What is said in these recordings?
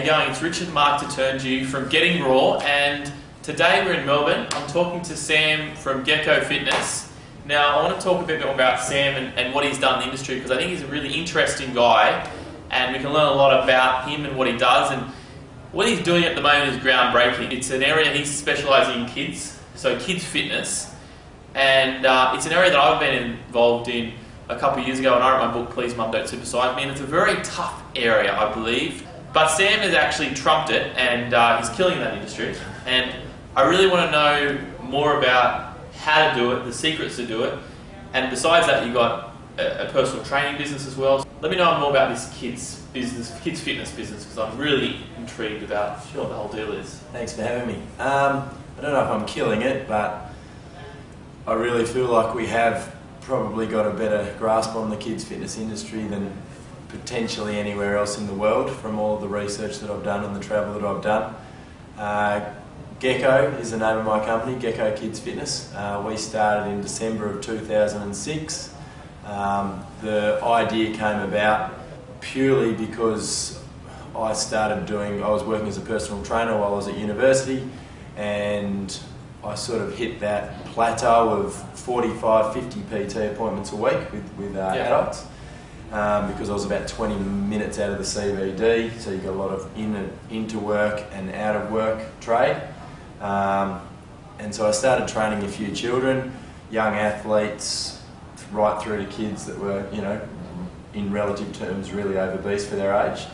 you going? It's Richard Mark Tatunji from Getting Raw, and today we're in Melbourne. I'm talking to Sam from Gecko Fitness. Now, I want to talk a bit more about Sam and what he's done in the industry, because I think he's a really interesting guy, and we can learn a lot about him and what he does. And what he's doing at the moment is groundbreaking. It's an area he's specialising in kids, so kids fitness, and it's an area that I've been involved in a couple of years ago, and I wrote my book, Please Mum Don't Supersize Me, and it's a very tough area, I believe. But Sam has actually trumped it, and he's killing that industry. And I really want to know more about how to do it, the secrets to do it. And besides that, you've got a personal training business as well. Let me know more about this kids fitness business, because I'm really intrigued about what the whole deal is. Thanks for having me. I don't know if I'm killing it, but I really feel like we have probably got a better grasp on the kids fitness industry than potentially anywhere else in the world, from all of the research that I've done and the travel that I've done. Gecko is the name of my company, Gecko Kids Fitness. We started in December of 2006. The idea came about purely because I was working as a personal trainer while I was at university, and I sort of hit that plateau of 45, 50 PT appointments a week with adults, because I was about 20 minutes out of the CBD, so you got a lot of into work and out of work trade. And so I started training a few children, young athletes, right through to kids that were, in relative terms, really obese for their age.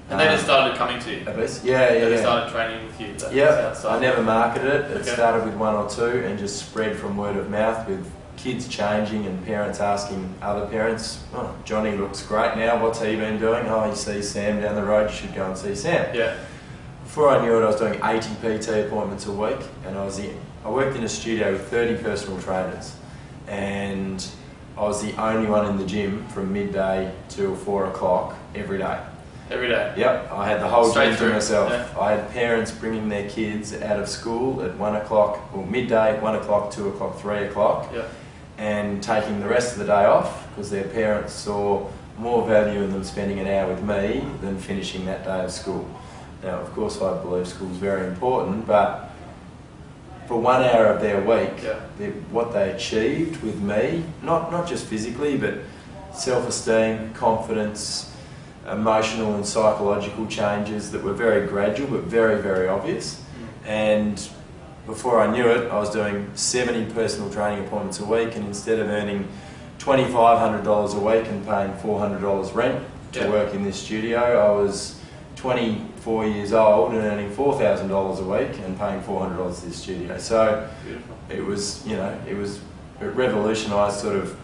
And they just started coming to you? Obese? Yeah. They started training with you? Yeah, I never marketed it. It started with one or two and just spread from word of mouth, with kids changing and parents asking other parents, "Oh, Johnny looks great now, what's he been doing? Oh, you see Sam down the road, you should go and see Sam." Yeah. Before I knew it, I was doing 80 PT appointments a week, and I worked in a studio with 30 personal trainers, and I was the only one in the gym from midday till 4 o'clock every day. Every day? Yep, I had the whole gym to myself. Yeah. I had parents bringing their kids out of school at 1 o'clock, or midday, 1 o'clock, 2 o'clock, 3 o'clock, yeah, and taking the rest of the day off because their parents saw more value in them spending an hour with me than finishing that day of school. Now, of course, I believe school is very important, but for 1 hour of their week, what they achieved with me, not just physically, but self-esteem, confidence, emotional and psychological changes that were very gradual but very, very obvious. And before I knew it, I was doing 70 personal training appointments a week, and instead of earning $2,500 a week and paying $400 rent to work in this studio, I was 24 years old and earning $4,000 a week and paying $400 to this studio. So it was, it revolutionised sort of,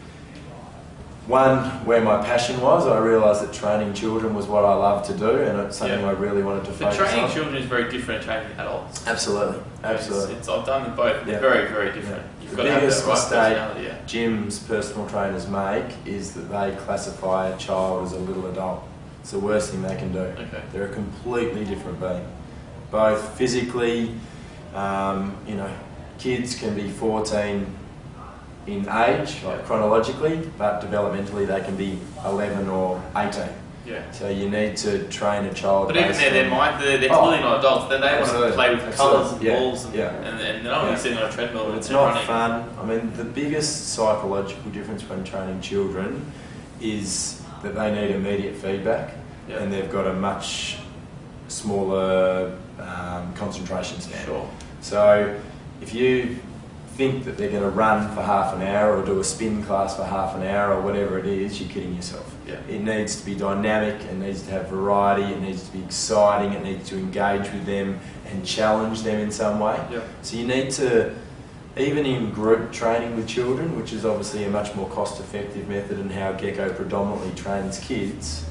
one, where my passion was. I realised that training children was what I love to do, and it's something I really wanted to focus on. But training children is very different to training adults. Absolutely. I've done them both. They're very, very different. You've the biggest mistake gyms personal trainers make is that they classify a child as a little adult. It's the worst thing they can do. Okay. They're a completely different being. Both physically, kids can be 14 in age, like chronologically, but developmentally they can be 11 or 18. Yeah. So you need to train a child. But even they're clearly not adults. Then they want to play with colours and balls, and they're not really sitting on a treadmill. It's not fun. I mean, the biggest psychological difference when training children is that they need immediate feedback, and they've got a much smaller concentration span. Sure. So if you think that they're going to run for half an hour or do a spin class for half an hour or whatever it is, you're kidding yourself. Yeah. It needs to be dynamic, it needs to have variety, it needs to be exciting, it needs to engage with them and challenge them in some way. Yeah. So you need to, even in group training with children, which is obviously a much more cost-effective method and how Gecko predominantly trains kids,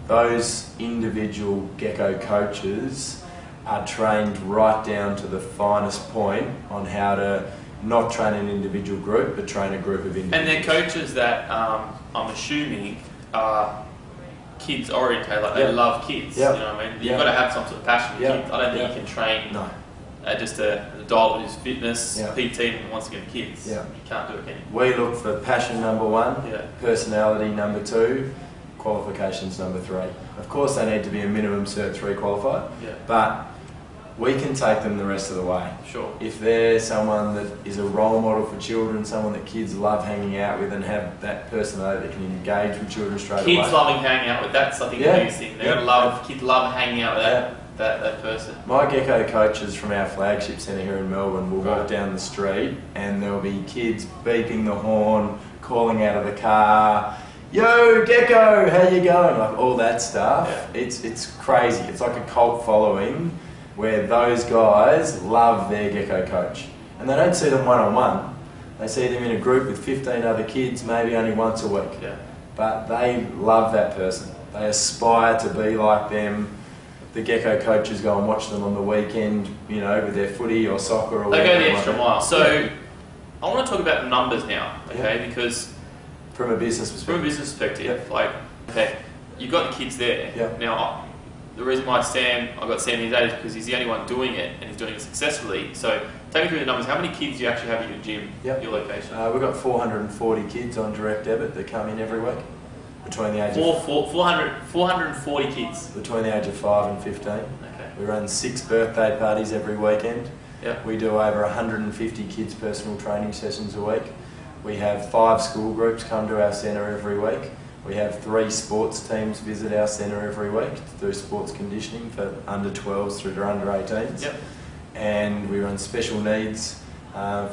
those individual Gecko coaches are trained right down to the finest point on how to not train an individual group, but train a group of individuals. And they're coaches that, I'm assuming, are kids orientated, like they love kids, you know what I mean? You've got to have some sort of passion for kids. I don't think you can train just an adult who's fitness, PT, and wants to get kids. You can't do it, can you? We look for passion number one, personality number two, qualification's number 3. Of course, they need to be a minimum Cert 3 qualified, but we can take them the rest of the way. Sure. If they're someone that is a role model for children, someone that kids love hanging out with, and have that personality that can engage with children straight away. Kids loving hanging out with, that's I think the biggest thing. They're gonna love, kids love hanging out with that person. My Gecko coaches from our flagship centre here in Melbourne will walk down the street and there'll be kids beeping the horn, calling out of the car, "Yo, Gecko, how you going?" Like all that stuff. Yeah. It's crazy. It's like a cult following where those guys love their Gecko coach. And they don't see them one-on-one. They see them in a group with 15 other kids, maybe only once a week. Yeah. But they love that person. They aspire to be like them. The Gecko coaches go and watch them on the weekend, you know, with their footy or soccer or whatever. They go the extra mile. So I want to talk about numbers now, okay? Because from a business perspective. Like, okay, you've got the kids there. Now, the reason why I got Sam here today is because he's the only one doing it, and he's doing it successfully. So take me through the numbers. How many kids do you actually have at your gym, your location? We've got 440 kids on direct debit that come in every week. Between the age of 440 kids. Between the age of 5 and 15. Okay. We run 6 birthday parties every weekend. We do over 150 kids' personal training sessions a week. We have 5 school groups come to our centre every week. We have 3 sports teams visit our centre every week to do sports conditioning for under 12s through to under 18s. And we run special needs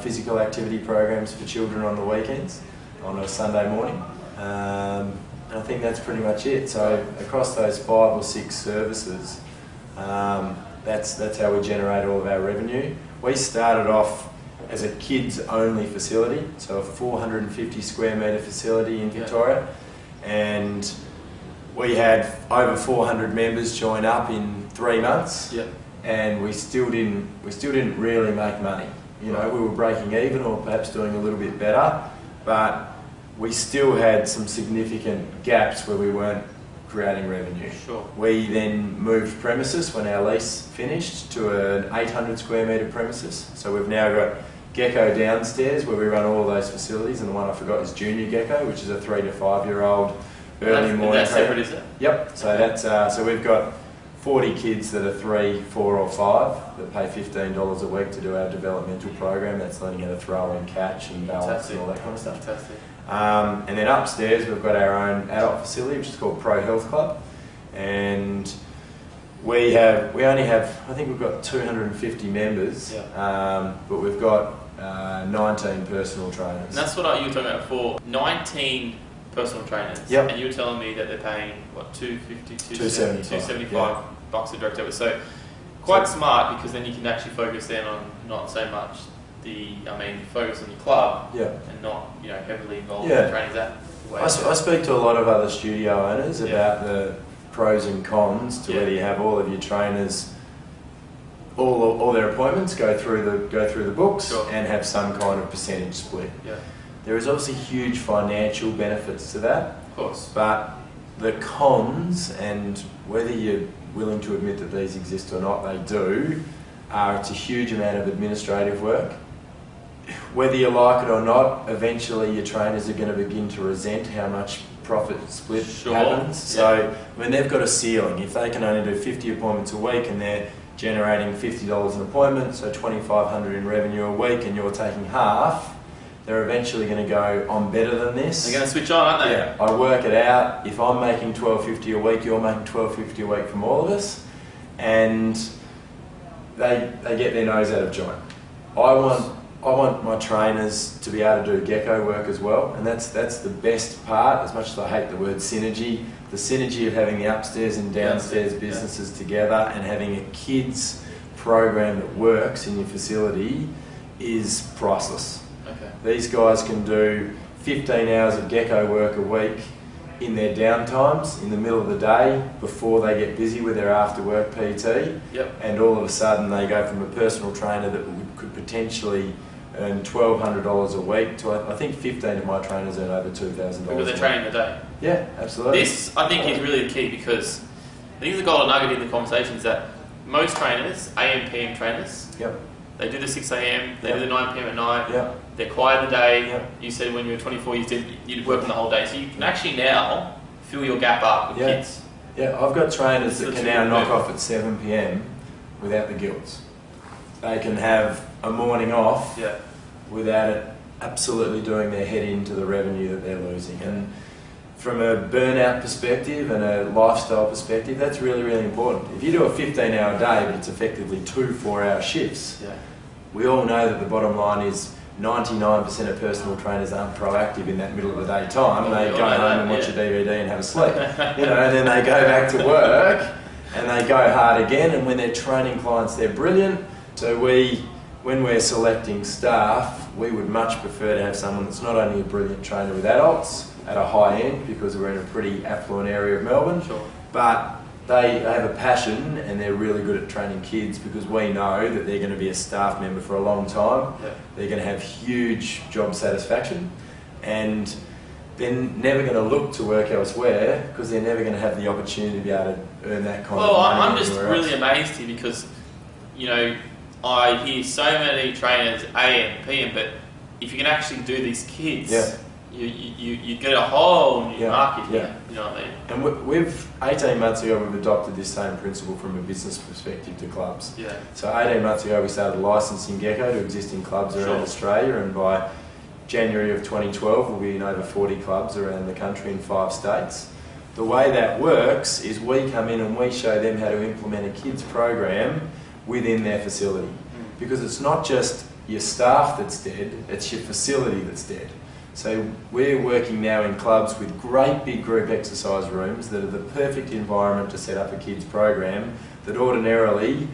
physical activity programs for children on the weekends on a Sunday morning. And I think that's pretty much it. So across those 5 or 6 services, that's how we generate all of our revenue. We started off as a kids-only facility, so a 450 square metre facility in Victoria, and we had over 400 members join up in 3 months, and we still didn't really make money. You know, we were breaking even or perhaps doing a little bit better, but we still had some significant gaps where we weren't creating revenue. We then moved premises when our lease finished to an 800 square metre premises. So we've now got Gecko downstairs where we run all those facilities, and the one I forgot is Junior Gecko, which is a 3 to 5 year old early morning. That's separate, is it? Yep. So that's so we've got 40 kids that are 3, 4 or 5 that pay $15 a week to do our developmental program. That's learning how to throw and catch and balance and all that kind of stuff. Fantastic. And then upstairs we've got our own adult facility, which is called Pro Health Club, and we only have, I think we've got 250 members, but we've got 19 personal trainers. And that's what you were talking about before. 19 personal trainers. And you were telling me that they're paying what, $275 bucks a direct debit. So quite smart, because then you can actually focus then on not so much focus on your club and not, you know, heavily involved in training that way. I speak to a lot of other studio owners about the pros and cons to whether you have all of your trainers, all their appointments go through the books and have some kind of percentage split. There is obviously huge financial benefits to that. Of course. But the cons, and whether you're willing to admit that these exist or not, they do, it's a huge amount of administrative work. Whether you like it or not, eventually your trainers are going to begin to resent how much profit split happens. So, I mean, they've got a ceiling. If they can only do 50 appointments a week and they're generating $50 an appointment, so $2,500 in revenue a week, and you're taking half, they're eventually going to go, I'm better than this. They're going to switch on, aren't they? Yeah, I work it out. If I'm making $1,250 a week, you're making $1,250 a week from all of us, and they get their nose out of joint. I want my trainers to be able to do Gecko work as well, and that's the best part. As much as I hate the word synergy, the synergy of having the upstairs and downstairs businesses together and having a kids program that works in your facility is priceless. These guys can do 15 hours of Gecko work a week in their downtimes, in the middle of the day, before they get busy with their after work PT, and all of a sudden they go from a personal trainer that could potentially earn $1,200 a week to, I think 15 of my trainers earn over $2,000 because they're training the day. Yeah, absolutely. This, I think, is really the key, because I think the golden nugget in the conversation is that most trainers, AM, PM trainers, they do the 6 AM, they do the 9 PM at night, they're quiet in the day. You said when you were 24 you'd work on the whole day, so you can actually now fill your gap up with Yeah. kids. Yeah, I've got trainers that That's can a now good knock move. off at 7 p.m. without the guilts. They can have a morning off Yeah. without it absolutely doing their head into the revenue that they're losing. And from a burnout perspective and a lifestyle perspective, that's really, really important. If you do a 15-hour day, but it's effectively 2 4-hour shifts, Yeah. we all know that the bottom line is 99% of personal trainers aren't proactive in that middle of the day time. They go home and watch a DVD and have a sleep, and then they go back to work and they go hard again. And when they're training clients, they're brilliant. So when we're selecting staff, we would much prefer to have someone that's not only a brilliant trainer with adults at a high end, because we're in a pretty affluent area of Melbourne, Sure. but they have a passion and they're really good at training kids, because we know that they're going to be a staff member for a long time. Yeah. They're going to have huge job satisfaction, and they're never going to look to work elsewhere because they're never going to have the opportunity to be able to earn that kind of Well, money. I'm just anywhere really else. amazed here because, I hear so many trainers AM, PM, but if you can actually do these kids, Yeah. you get a whole new Yeah, market yeah. here. You know what I mean? And we've 18 months ago we've adopted this same principle from a business perspective to clubs. Yeah. So 18 months ago we started licensing Gecko to existing clubs around Sure. Australia, and by January of 2012 we'll be in over 40 clubs around the country in 5 states. The way that works is we come in and we show them how to implement a kids program within their facility. Because it's not just your staff that's dead, it's your facility that's dead. So we're working now in clubs with great big group exercise rooms that are the perfect environment to set up a kids program that ordinarily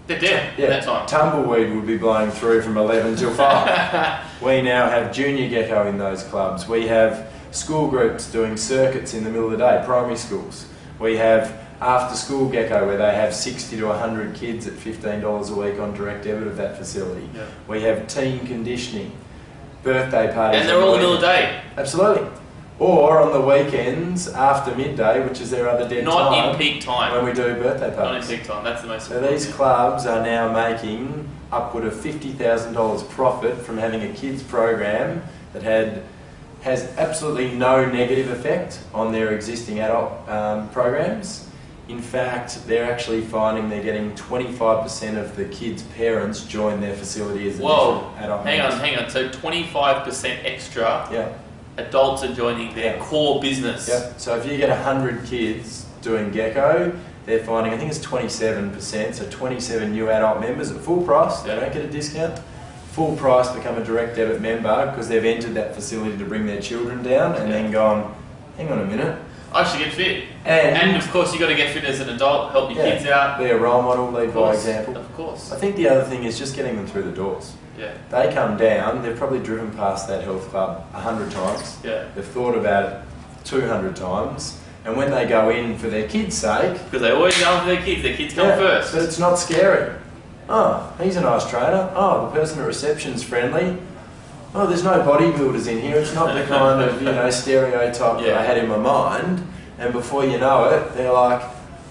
They're dead at that time. tumbleweed would be blowing through from 11 till 5. We now have junior Gecko in those clubs. We have school groups doing circuits in the middle of the day, primary schools. We have after school Gecko where they have 60 to 100 kids at $15 a week on direct debit of that facility. Yeah. We have team conditioning, birthday parties. And they're all in the middle of the day. Absolutely. Or on the weekends after midday, which is their other dead Not time. in peak time. When we do birthday Not in parties. peak time. That's the most So important these thing. clubs are now making upward of $50,000 profit from having a kids program that has absolutely no negative effect on their existing adult programs. In fact, they're actually finding they're getting 25% of the kids' parents join their facility as Whoa, additional adult hang members. on. So 25% extra Yeah. adults are joining their Yeah. core business. Yeah. So if you get 100 kids doing Gecko, they're finding, I think it's 27%, so 27 new adult members at full price. They don't get a discount. Full price become a direct debit member because they've entered that facility to bring their children down and then gone, hang on a minute. I should get fit. And, And of course, you've got to get fit as an adult, help your kids out. be a role model, lead Of by course, example. Of course. I think the other thing is just getting them through the doors. Yeah. They come down, they've probably driven past that health club 100 times. Yeah. They've thought about it 200 times. And when they go in for their kids' sake, Because they always go for their kids. Their kids come first. but it's not scary. Oh, he's a nice trainer. Oh, the person at reception's friendly. Oh, there's no bodybuilders in here. It's not the kind of stereotype that I had in my mind. And before you know it, they're like,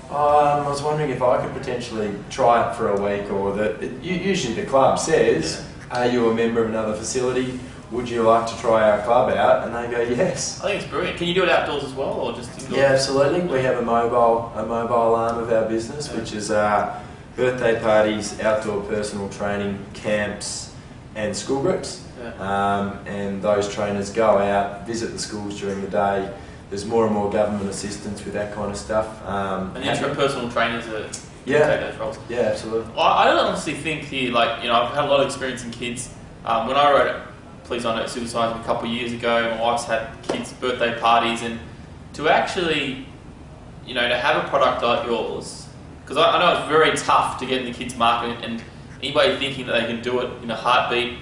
I was wondering if I could potentially try it for a week, or that. Usually the club says, are you a member of another facility? Would you like to try our club out? And they go, yes. I think it's brilliant. Can you do it outdoors as well, or just indoors? Yeah, absolutely. We have a mobile arm of our business, which is birthday parties, outdoor personal training, camps, and school groups. And those trainers go out, visit the schools during the day. There's more and more government assistance with that kind of stuff. And intrapersonal trainers are take those roles. Yeah, absolutely. I honestly think here, I've had a lot of experience in kids. When I wrote Please I Know Supersize Me a couple of years ago, my wife's had kids' birthday parties, and to actually, to have a product like yours, because I know it's very tough to get in the kids' market, and anybody thinking that they can do it in a heartbeat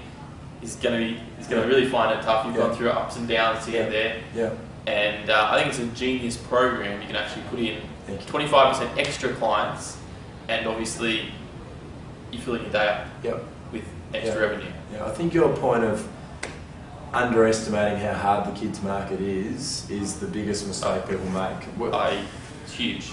is going to really find it tough. You've gone through ups and downs to get there. Yeah. And I think it's a genius program. You can actually put in 25% extra clients, and obviously you're filling your day up with extra revenue. Yeah, I think your point of underestimating how hard the kids market is the biggest mistake people make. It's huge.